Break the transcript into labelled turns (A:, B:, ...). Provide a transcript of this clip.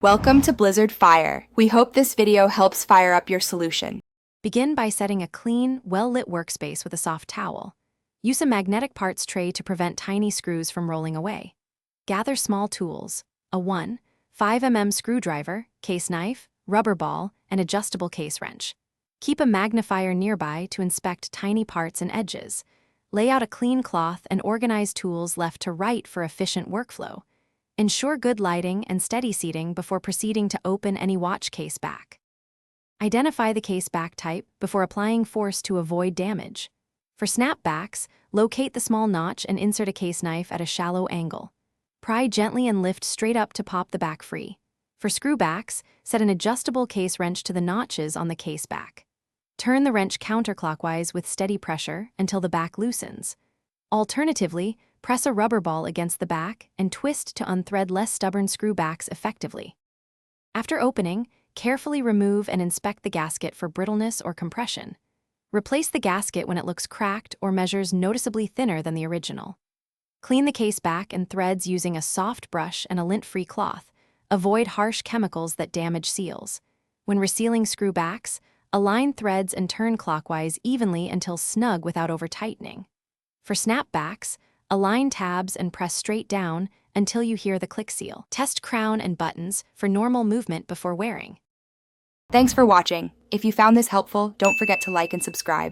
A: Welcome to Blizzard Fire. We hope this video helps fire up your solution.
B: Begin by setting a clean, well-lit workspace with a soft towel. Use a magnetic parts tray to prevent tiny screws from rolling away. Gather small tools: a 1.5 mm screwdriver, case knife, rubber ball, and adjustable case wrench. Keep a magnifier nearby to inspect tiny parts and edges. Lay out a clean cloth and organize tools left to right for efficient workflow. Ensure good lighting and steady seating before proceeding to open any watch case back. Identify the case back type before applying force to avoid damage. For snapbacks, locate the small notch and insert a case knife at a shallow angle. Pry gently and lift straight up to pop the back free. For screwbacks, set an adjustable case wrench to the notches on the case back. Turn the wrench counterclockwise with steady pressure until the back loosens. Alternatively, press a rubber ball against the back and twist to unthread less stubborn screwbacks effectively. After opening, carefully remove and inspect the gasket for brittleness or compression. Replace the gasket when it looks cracked or measures noticeably thinner than the original. Clean the case back and threads using a soft brush and a lint-free cloth. Avoid harsh chemicals that damage seals. When resealing screwbacks, align threads and turn clockwise evenly until snug without over-tightening. For snapbacks, align tabs and press straight down until you hear the click seal. Test crown and buttons for normal movement before wearing.
A: Thanks for watching. If you found this helpful, don't forget to like and subscribe.